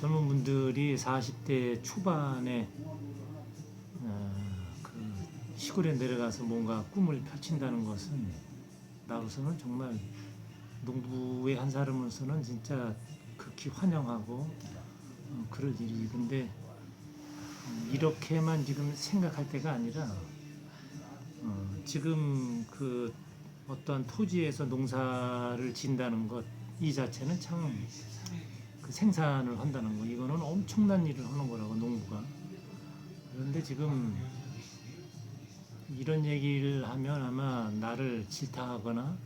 젊은 분들이 40대 초반에 그 시골에 내려가서 뭔가 꿈을 펼친다는 것은 나로서는 정말 농부의 한 사람으로서는 진짜 극히 환영하고 그럴 일이. 근데 이렇게만 지금 생각할 때가 아니라 지금 그 어떠한 토지에서 농사를 진다는 것 이 자체는 참 그 생산을 한다는 거, 이거는 엄청난 일을 하는 거라고, 농부가. 그런데 지금 이런 얘기를 하면 아마 나를 질타하거나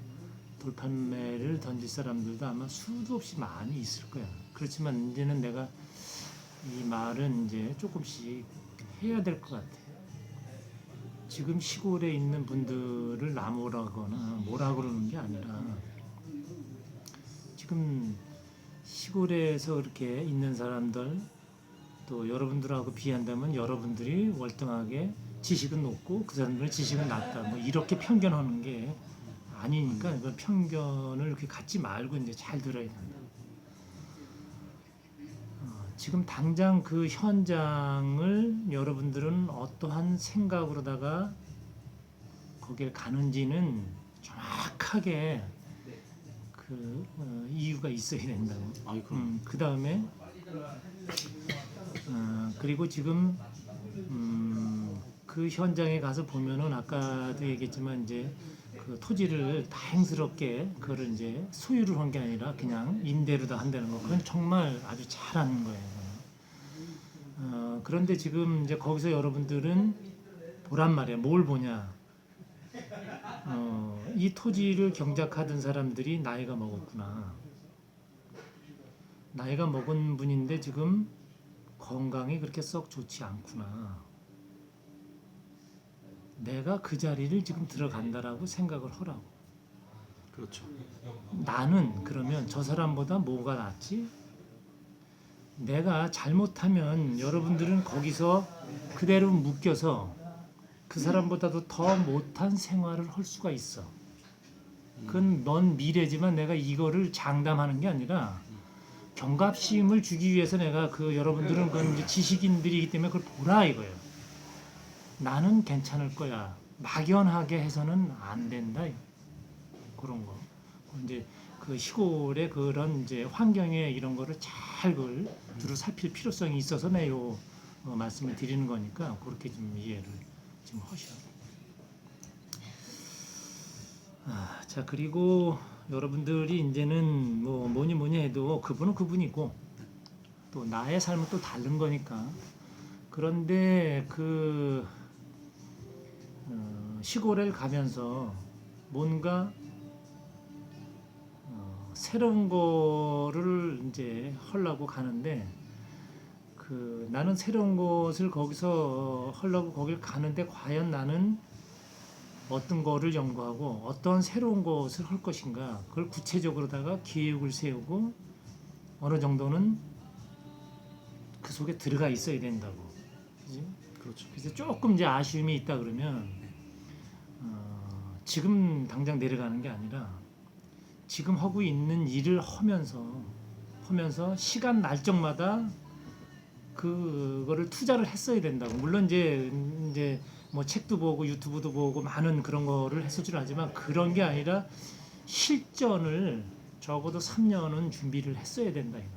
돌팔매를 던질 사람들도 아마 수도 없이 많이 있을 거야. 그렇지만 이제는 내가 이 말은 이제 조금씩 해야 될 것 같아. 지금 시골에 있는 분들을 나무라거나 뭐라 그러는 게 아니라, 지금 시골에서 이렇게 있는 사람들, 또 여러분들하고 비한다면 여러분들이 월등하게 지식은 높고 그 사람들은 지식은 낮다, 뭐 이렇게 편견하는 게 아니니까 그 편견을 이렇게 갖지 말고 이제 잘 들어야 된다. 지금 당장 그 현장을 여러분들은 어떠한 생각으로다가 거기를 가는지는 정확하게 그 이유가 있어야 된다고. 그 다음에 그리고 지금 그 현장에 가서 보면은 아까도 얘기했지만 이제 그 토지를 다행스럽게 그거를 이제 소유를 한 게 아니라 그냥 임대로 다 한다는 거, 그건 정말 아주 잘하는 거예요. 그런데 지금 이제 거기서 여러분들은 보란 말이야. 뭘 보냐? 이 토지를 경작하던 사람들이 나이가 먹었구나. 나이가 먹은 분인데 지금 건강이 그렇게 썩 좋지 않구나. 내가 그 자리를 지금 들어간다라고 생각을 하라고. 그렇죠. 나는 그러면 저 사람보다 뭐가 낫지? 내가 잘못하면 여러분들은 거기서 그대로 묶여서 그 사람보다도 더 못한 생활을 할 수가 있어. 그건 먼 미래지만 내가 이거를 장담하는 게 아니라 경각심을 주기 위해서 내가 그 여러분들은 그건 이제 지식인들이기 때문에 그걸 보라 이거예요. 나는 괜찮을 거야. 막연하게 해서는 안 된다. 그런 거. 이제 그 시골의 그런 이제 환경에 이런 거를 잘 그걸 두루 살필 필요성이 있어서 내가 요 말씀을 드리는 거니까 그렇게 좀 이해를 좀 하셔. 자, 그리고 여러분들이 이제는 뭐 뭐니 해도 그분은 그분이고 또 나의 삶은 또 다른 거니까. 그런데 그 시골에 가면서 뭔가 새로운 거를 이제 하려고 가는데, 그 나는 새로운 것을 거기서 하려고 거길 가는데 과연 나는 어떤 거를 연구하고 어떤 새로운 것을 할 것인가, 그걸 구체적으로다가 계획을 세우고 어느 정도는 그 속에 들어가 있어야 된다고. 그지? 그렇죠. 그래서 조금 이제 아쉬움이 있다 그러면 지금 당장 내려가는 게 아니라 지금 하고 있는 일을 하면서 시간 날짜마다 그거를 투자를 했어야 된다고. 물론 이제 뭐 책도 보고 유튜브도 보고 많은 그런 거를 했을 줄 알지만 그런 게 아니라 실전을 적어도 3년은 준비를 했어야 된다 이거.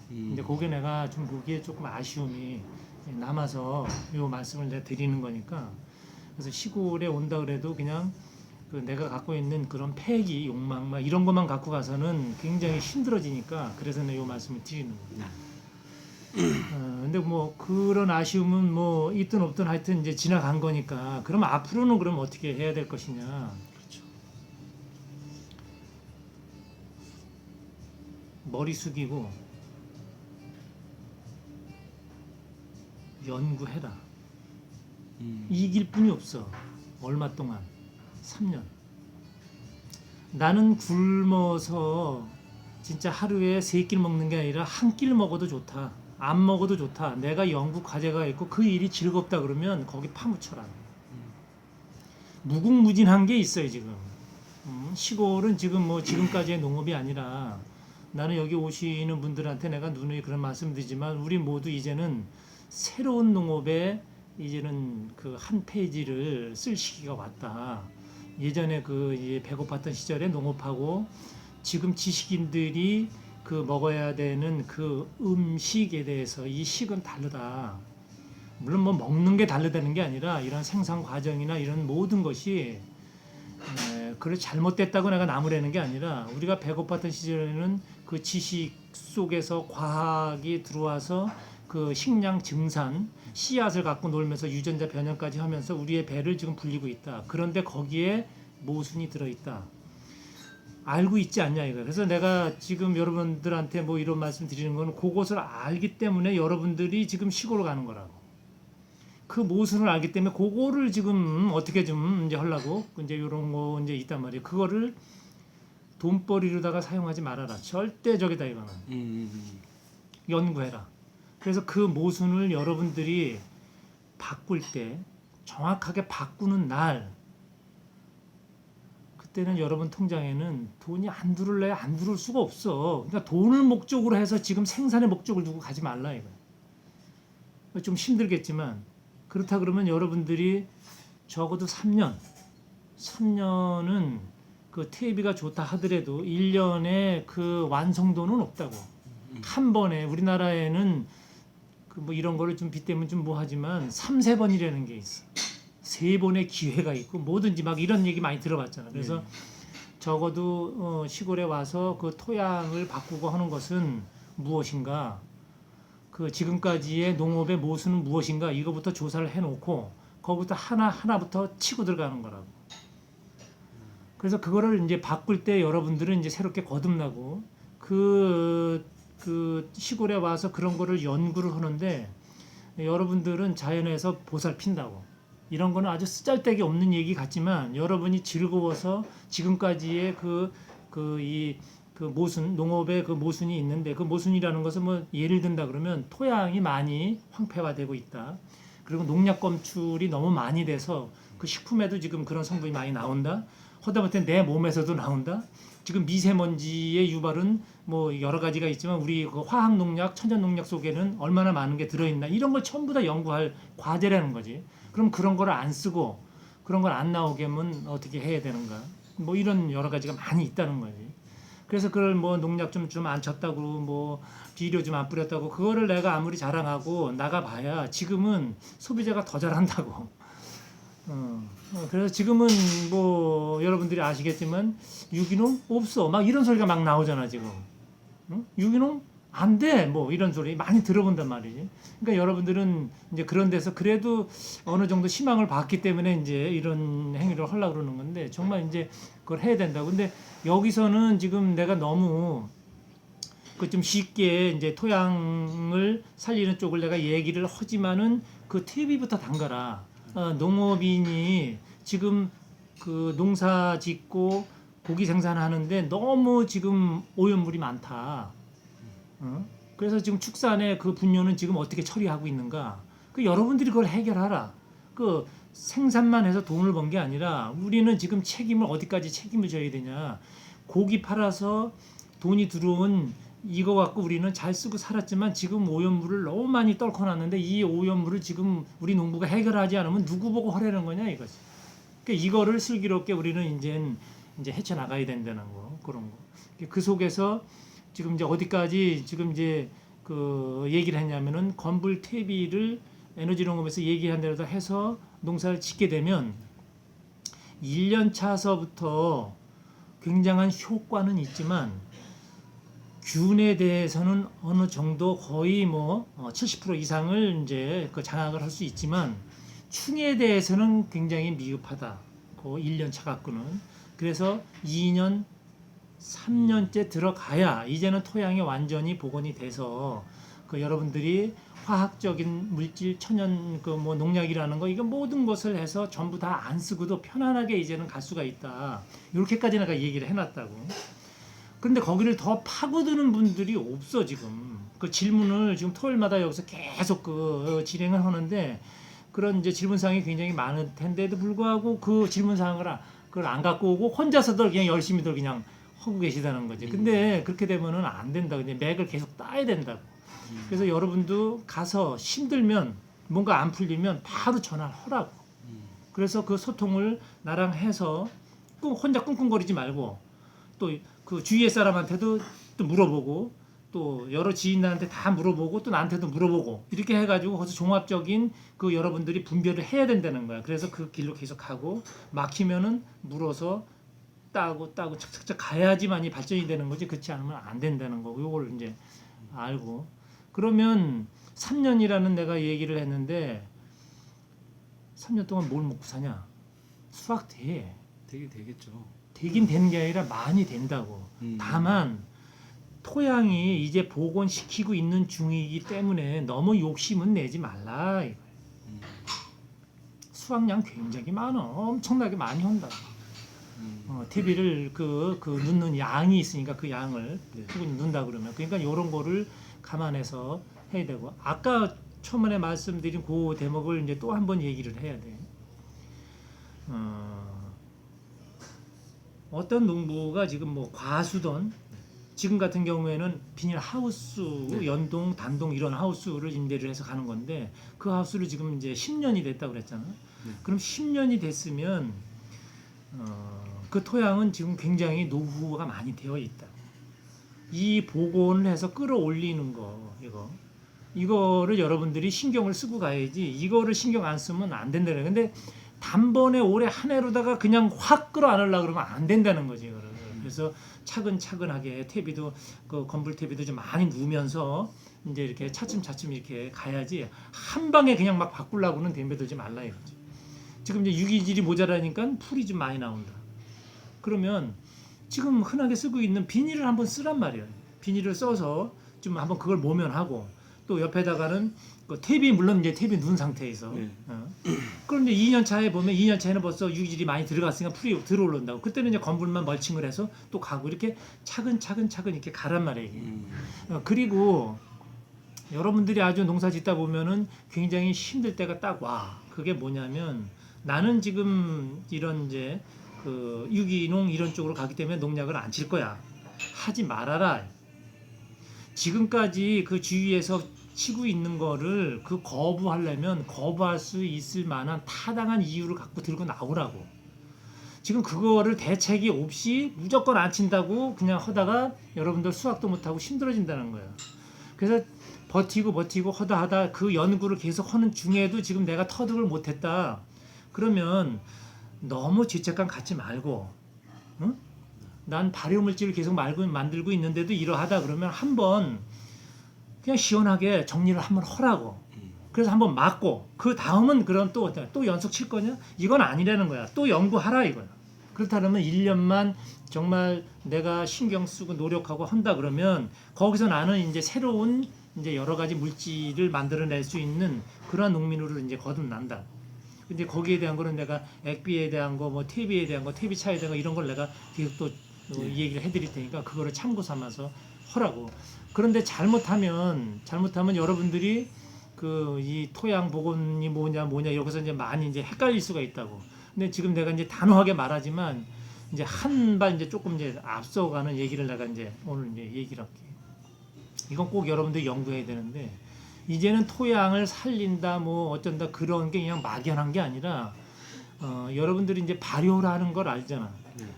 근데 그게 내가 좀 보기에 조금 아쉬움이 남아서 이 말씀을 내가 드리는 거니까. 그래서 시골에 온다 그래도 그냥 그 내가 갖고 있는 그런 패기, 욕망 막 이런 것만 갖고 가서는 굉장히 힘들어지니까, 그래서 내가 이 말씀을 드리는 거예요. 근데 뭐 그런 아쉬움은 뭐 있든 없든 하여튼 이제 지나간 거니까, 그럼 앞으로는 그럼 어떻게 해야 될 것이냐. 그렇죠. 머리 숙이고 연구해라. 이길 뿐이 없어. 얼마 동안 3년. 나는 굶어서 진짜 하루에 3끼를 먹는 게 아니라 한 끼를 먹어도 좋다. 안 먹어도 좋다. 내가 연구 과제가 있고 그 일이 즐겁다 그러면 거기 파묻혀라. 무궁무진한 게 있어요 지금. 시골은 지금 뭐 지금까지의 농업이 아니라 나는 여기 오시는 분들한테 내가 누누이 그런 말씀드리지만 우리 모두 이제는 새로운 농업에 이제는 그 한 페이지를 쓸 시기가 왔다. 예전에 그 이제 배고팠던 시절에 농업하고 지금 지식인들이 그 먹어야 되는 그 음식에 대해서 이 식은 다르다. 물론 뭐 먹는 게 다르다는 게 아니라 이런 생산 과정이나 이런 모든 것이 그래 잘못됐다고 내가 나무라는 게 아니라 우리가 배고팠던 시절에는 그 지식 속에서 과학이 들어와서 그 식량 증산, 씨앗을 갖고 놀면서 유전자 변형까지 하면서 우리의 배를 지금 불리고 있다. 그런데 거기에 모순이 들어있다. 알고 있지 않냐 이거. 그래서 내가 지금 여러분들한테 뭐 이런 말씀 드리는 건 그것을 알기 때문에 여러분들이 지금 시골로 가는 거라고. 그 모순을 알기 때문에 그거를 지금 어떻게 좀 이제 하려고 이제 이런 거 이제 있단 말이에요. 그거를 돈벌이로다가 사용하지 말아라. 절대적이다 이거는. 연구해라. 그래서 그 모순을 여러분들이 바꿀 때 정확하게 바꾸는 날 그때는 여러분 통장에는 돈이 안 들어올래 안 들어올 수가 없어. 그러니까 돈을 목적으로 해서 지금 생산의 목적을 두고 가지 말라 이거야. 좀 힘들겠지만 그렇다 그러면 여러분들이 적어도 3년은 그 퇴비가 좋다 하더라도 1년에 그 완성도는 없다고. 한 번에 우리나라에는 그 뭐 이런 거를 좀 빗대면 좀 뭐하지만 3-4번이라는 게 있어. 3번의 기회가 있고 뭐든지 막 이런 얘기 많이 들어봤잖아. 그래서 적어도 시골에 와서 그 토양을 바꾸고 하는 것은 무엇인가? 그 지금까지의 농업의 모순은 무엇인가? 이거부터 조사를 해놓고 거기부터 하나부터 치고 들어가는 거라고. 그래서 그거를 이제 바꿀 때 여러분들은 이제 새롭게 거듭나고 그 시골에 와서 그런 거를 연구를 하는데 여러분들은 자연에서 보살핀다고. 이런 거는 아주 쓰잘데기 없는 얘기 같지만 여러분이 즐거워서 지금까지의 그 모순, 농업의 그 모순이 있는데 그 모순이라는 것은 뭐 예를 든다 그러면 토양이 많이 황폐화되고 있다. 그리고 농약 검출이 너무 많이 돼서 그 식품에도 지금 그런 성분이 많이 나온다. 하다못해 내 몸에서도 나온다. 지금 미세먼지의 유발은 뭐 여러 가지가 있지만 우리 그 화학 농약, 천연 농약 속에는 얼마나 많은 게 들어있나 이런 걸 전부 다 연구할 과제라는 거지. 그럼 그런 거를 안 쓰고 그런 걸 안 나오게 하면 어떻게 해야 되는가? 뭐 이런 여러 가지가 많이 있다는 거지. 그래서 그걸 뭐 농약 좀 안 쳤다고 뭐 비료 좀 안 뿌렸다고 그거를 내가 아무리 자랑하고 나가봐야 지금은 소비자가 더 잘한다고. 그래서 지금은 뭐 여러분들이 아시겠지만 유기농 없어 막 이런 소리가 막 나오잖아 지금. 유기농 안 돼 뭐 이런 소리 많이 들어본단 말이지. 그러니까 여러분들은 이제 그런 데서 그래도 어느 정도 희망을 봤기 때문에 이제 이런 행위를 하려고 그러는 건데 정말 이제 그걸 해야 된다고. 근데 여기서는 지금 내가 너무 그 좀 쉽게 이제 토양을 살리는 쪽을 내가 얘기를 하지만은 그 퇴비부터 담가라. 농업인이 지금 그 농사 짓고 고기 생산하는데 너무 지금 오염물이 많다. 그래서 지금 축산의 그 분뇨는 지금 어떻게 처리하고 있는가? 그 여러분들이 그걸 해결하라. 그 생산만 해서 돈을 번 게 아니라 우리는 지금 책임을 어디까지 책임을 져야 되냐? 고기 팔아서 돈이 들어온 이거 갖고 우리는 잘 쓰고 살았지만 지금 오염물을 너무 많이 떨궈놨는데 이 오염물을 지금 우리 농부가 해결하지 않으면 누구 보고 하라는 거냐 이거지. 그러니까 이거를 슬기롭게 우리는 이제 헤쳐 나가야 된다는 거 그런 거. 그 속에서 지금 이제 어디까지 지금 이제 그 얘기를 했냐면은 건불 퇴비를 에너지 농업에서 얘기한 대로 해서 농사를 짓게 되면 1년 차서부터 굉장한 효과는 있지만 균에 대해서는 어느 정도 거의 뭐 70% 이상을 이제 그 장악을 할 수 있지만 충에 대해서는 굉장히 미흡하다. 그 1년 차 갖고는. 그래서 2년, 3년째 들어가야 이제는 토양이 완전히 복원이 돼서 그 여러분들이 화학적인 물질, 천연 그 뭐 농약이라는 거 이거 모든 것을 해서 전부 다 안 쓰고도 편안하게 이제는 갈 수가 있다. 이렇게까지 내가 얘기를 해놨다고. 그런데 거기를 더 파고드는 분들이 없어 지금. 그 질문을 지금 토요일마다 여기서 계속 그 진행을 하는데 그런 이제 질문사항이 굉장히 많을 텐데도 불구하고 그 질문사항을 그걸 안 갖고 오고 혼자서들 그냥 열심히들 그냥 하고 계시다는 거지. 근데 그렇게 되면은 안 된다. 이제 맥을 계속 따야 된다고. 그래서 여러분도 가서 힘들면 뭔가 안 풀리면 바로 전화를 하라고. 그래서 그 소통을 나랑 해서 혼자 끙끙거리지 말고 또 그 주위의 사람한테도 또 물어보고 또 여러 지인들한테 다 물어보고 또 나한테도 물어보고 이렇게 해가지고 거기서 종합적인 그 여러분들이 분별을 해야 된다는 거야. 그래서 그 길로 계속 가고 막히면은 물어서 따고 착착착 가야지만이 발전이 되는 거지. 그렇지 않으면 안 된다는 거고 요걸 이제 알고 그러면 3년이라는 내가 얘기를 했는데 3년 동안 뭘 먹고 사냐? 수학 돼. 되겠죠. 되긴 되는 게 아니라 많이 된다고. 다만 토양이 이제 복원시키고 있는 중이기 때문에 너무 욕심은 내지 말라. 수확량 굉장히 많아. 엄청나게 많이 한다. TV를 그 넣는 양이 있으니까 그 양을 넣는다 그러면 그러니까 이런 거를 감안해서 해야 되고 아까 처음에 말씀드린 그 대목을 이제 또 한 번 얘기를 해야 돼. 어떤 농부가 지금 뭐 과수던 지금 같은 경우에는 비닐 하우스 연동 단동 이런 하우스를 임대를 해서 가는 건데 그 하우스를 지금 이제 10년이 됐다고 그랬잖아. 그럼 10년이 됐으면 그 토양은 지금 굉장히 노후가 많이 되어 있다. 이 복원을 해서 끌어올리는 거 이거를 여러분들이 신경을 쓰고 가야지 이거를 신경 안 쓰면 안 된다는. 근데 단번에 올해 한 해로다가 그냥 확 끌어안으려고 그러면 안 된다는 거지. 이거를. 그래서 차근차근하게 퇴비도 그 건불 퇴비도 좀 많이 누우면서 이제 이렇게 차츰차츰 이렇게 가야지 한 방에 그냥 막 바꾸려고는 덤벼들지 말라 이거지. 지금 이제 유기질이 모자라니까 풀이 좀 많이 나온다. 그러면 지금 흔하게 쓰고 있는 비닐을 한번 쓰란 말이에요. 비닐을 써서 좀 한번 그걸 모면하고 또 옆에다가는 그 탭이 물론 이제 탭이 누운 상태에서 그럼 이제 2년 차에 보면 2년 차에는 벌써 유기질이 많이 들어갔으니까 풀이 들어올른다고. 그때는 이제 건불만 멀칭을 해서 또 가고 이렇게 차근차근 이렇게 가란 말이에요. 그리고 여러분들이 아주 농사 짓다 보면은 굉장히 힘들 때가 딱 와. 그게 뭐냐면 나는 지금 이런 이제 그 유기농 이런 쪽으로 가기 때문에 농약을 안 칠 거야. 하지 말아라. 지금까지 그 주위에서 치고 있는 거를 그 거부하려면 거부할 수 있을 만한 타당한 이유를 갖고 들고 나오라고. 지금 그거를 대책이 없이 무조건 안 친다고 그냥 하다가 여러분들 수학도 못하고 힘들어진다는 거예요. 그래서 버티고 하다 그 연구를 계속 하는 중에도 지금 내가 터득을 못했다. 그러면 너무 죄책감 갖지 말고 응? 난 발효물질을 계속 만들고 있는데도 이러하다 그러면 한번 그냥 시원하게 정리를 한번 하라고. 그래서 한번 맞고 그 다음은 그럼 또 연속 칠 거냐? 이건 아니라는 거야. 또 연구하라 이거야. 그렇다면 1년만 정말 내가 신경 쓰고 노력하고 한다 그러면 거기서 나는 이제 새로운 이제 여러 가지 물질을 만들어낼 수 있는 그러한 농민으로 이제 거듭난다. 근데 거기에 대한 거는 내가 액비에 대한 거, 뭐 퇴비에 대한 거, 퇴비 차에 대한 거 이런 걸 내가 계속 또 얘기를 해드릴 테니까 그거를 참고 삼아서 하라고. 그런데 잘못하면 여러분들이 그 이 토양 복원이 뭐냐 여기서 이제 많이 이제 헷갈릴 수가 있다고. 근데 지금 내가 이제 단호하게 말하지만 이제 한 발 이제 조금 이제 앞서가는 얘기를 내가 이제 오늘 이제 얘기를 할게. 이건 꼭 여러분들이 연구해야 되는데 이제는 토양을 살린다 뭐 어쩐다 그런 게 그냥 막연한 게 아니라 여러분들이 이제 발효라는 걸 알잖아.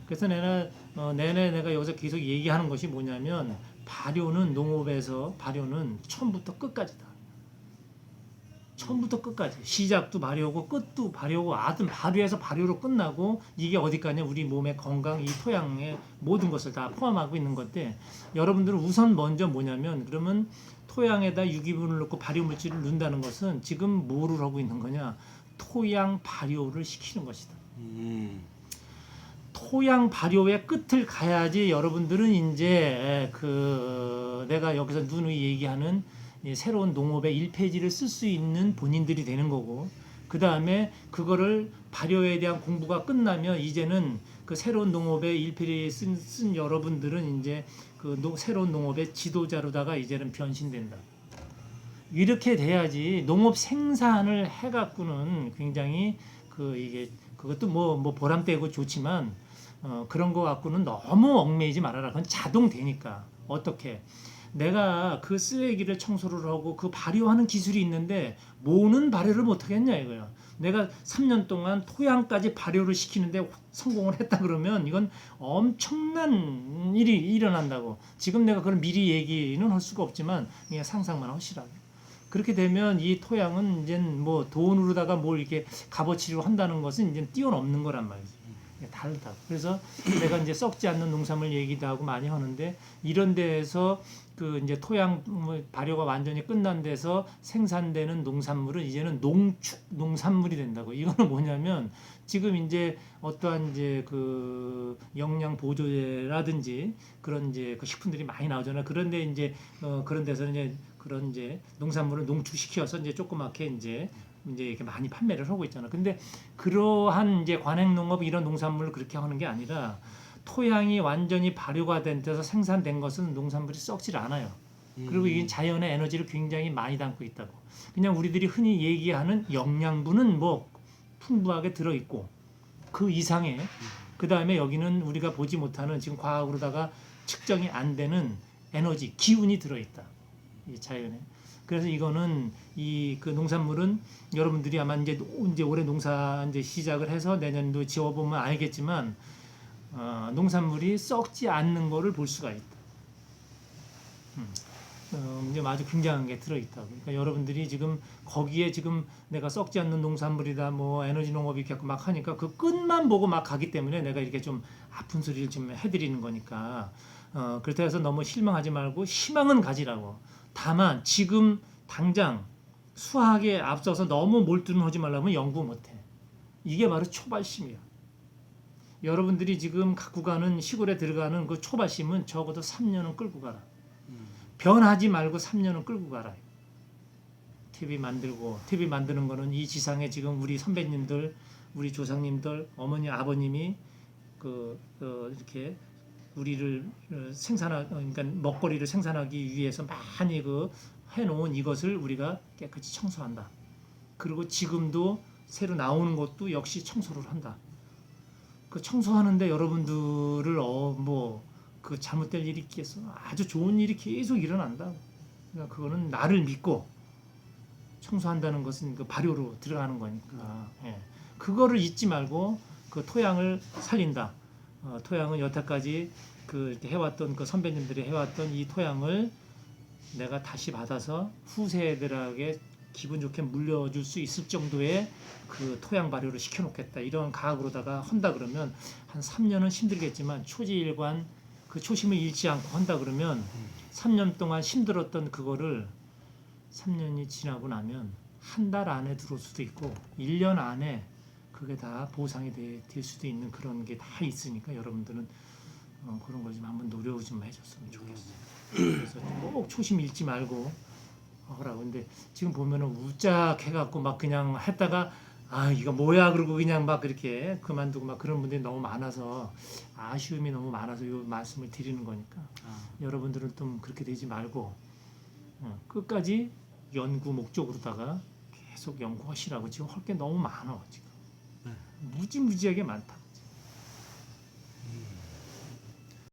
그래서 내가 여기서 계속 얘기하는 것이 뭐냐면 발효는 농업에서 발효는 처음부터 끝까지다. 처음부터 끝까지 시작도 발효고 끝도 발효고 아든 발효에서 발효로 끝나고 이게 어디까지 우리 몸의 건강 이 토양의 모든 것을 다 포함하고 있는 건데 여러분들은 우선 먼저 뭐냐면 그러면 토양에다 유기분을 넣고 발효물질을 넣는다는 것은 지금 뭐를 하고 있는 거냐 토양 발효를 시키는 것이다. 토양 발효의 끝을 가야지 여러분들은 이제 그 내가 여기서 누누이 얘기하는 새로운 농업의 1페이지를 쓸 수 있는 본인들이 되는 거고 그 다음에 그거를 발효에 대한 공부가 끝나면 이제는 그 새로운 농업의 1페이지 쓴 여러분들은 이제 그 새로운 농업의 지도자로다가 이제는 변신된다. 이렇게 돼야지 농업 생산을 해갖고는 굉장히 그 이게 그것도 뭐 보람되고 좋지만 그런 거 갖고는 너무 얽매이지 말아라. 그건 자동 되니까. 어떻게? 내가 그 쓰레기를 청소를 하고 그 발효하는 기술이 있는데 뭐는 발효를 못 하겠냐 이거야. 내가 3년 동안 토양까지 발효를 시키는데 성공을 했다 그러면 이건 엄청난 일이 일어난다고. 지금 내가 그걸 미리 얘기는 할 수가 없지만 그냥 상상만 하시라고. 그렇게 되면 이 토양은 이제 뭐 돈으로다가 뭘 이렇게 값어치로 한다는 것은 이제 뛰어넘는 거란 말이지. 다르다. 그래서 내가 이제 썩지 않는 농산물 얘기도 하고 많이 하는데 이런 데에서 그 이제 토양 발효가 완전히 끝난 데서 생산되는 농산물은 이제는 농축 농산물이 된다고. 이거는 뭐냐면 지금 이제 어떠한 이제 그 영양 보조제라든지 그런 이제 그 식품들이 많이 나오잖아. 그런데 이제 그런 데서는 이제 그런 이제 농산물을 농축시켜서 이제 조그맣게 이제 이렇게 많이 판매를 하고 있잖아. 근데 그러한 이제 관행농업 이런 농산물을 그렇게 하는 게 아니라 토양이 완전히 발효가 된 데서 생산된 것은 농산물이 썩질 않아요. 그리고 이게 자연의 에너지를 굉장히 많이 담고 있다고. 그냥 우리들이 흔히 얘기하는 영양분은 뭐 풍부하게 들어 있고 그 이상의 그 다음에 여기는 우리가 보지 못하는 지금 과학으로다가 측정이 안 되는 에너지, 기운이 들어 있다. 이 자연에. 그래서 이거는 이 그 농산물은 여러분들이 아마 이제 올해 농사 이제 시작을 해서 내년도 지어보면 알겠지만 농산물이 썩지 않는 거를 볼 수가 있다. 이제 아주 굉장한 게 들어있다고. 그러니까 여러분들이 지금 거기에 지금 내가 썩지 않는 농산물이다, 뭐 에너지 농업이 이렇게 막 하니까 그 끝만 보고 막 가기 때문에 내가 이렇게 좀 아픈 소리를 좀 해드리는 거니까. 그렇다 해서 너무 실망하지 말고 희망은 가지라고. 다만 지금 당장 수학에 앞서서 너무 몰두는 하지 말라면 연구 못해. 이게 바로 초발심이야. 여러분들이 지금 갖고 가는 시골에 들어가는 그 초발심은 적어도 3년은 끌고 가라. 변하지 말고 3년은 끌고 가라. TV 만드는 거는 이 지상에 지금 우리 선배님들, 우리 조상님들, 어머니, 아버님이 이렇게 우리를 그러니까 먹거리를 생산하기 위해서 많이 해놓은 이것을 우리가 깨끗이 청소한다. 그리고 지금도 새로 나오는 것도 역시 청소를 한다. 그 청소하는데 여러분들을 그 잘못될 일이 있겠어? 아주 좋은 일이 계속 일어난다. 그러니까 그거는 나를 믿고 청소한다는 것은 그 발효로 들어가는 거니까. 예. 그거를 잊지 말고 그 토양을 살린다. 토양은 여태까지 이렇게 해왔던 그 선배님들이 해왔던 이 토양을 내가 다시 받아서 후세들에게 기분 좋게 물려줄 수 있을 정도의 그 토양 발효를 시켜놓겠다. 이런 가학으로다가 한다 그러면 한 3년은 힘들겠지만 초지일관 그 초심을 잃지 않고 한다 그러면 3년 동안 힘들었던 그거를 3년이 지나고 나면 한 달 안에 들어올 수도 있고 1년 안에 그게 다 보상이 될 수도 있는 그런 게 다 있으니까 여러분들은 그런 걸 좀 한번 노력 좀 해줬으면 좋겠어요. 그래서 꼭 초심 잃지 말고 하라고. 근데 지금 보면은 우짝 해갖고 막 그냥 했다가 이거 뭐야 그러고 그냥 막 그렇게 그만두고 막 그런 분들이 너무 많아서 아쉬움이 너무 많아서 이 말씀을 드리는 거니까 여러분들은 좀 그렇게 되지 말고 끝까지 연구 목적으로다가 계속 연구하시라고. 지금 할 게 너무 많아 지금. 무지무지하게 많다.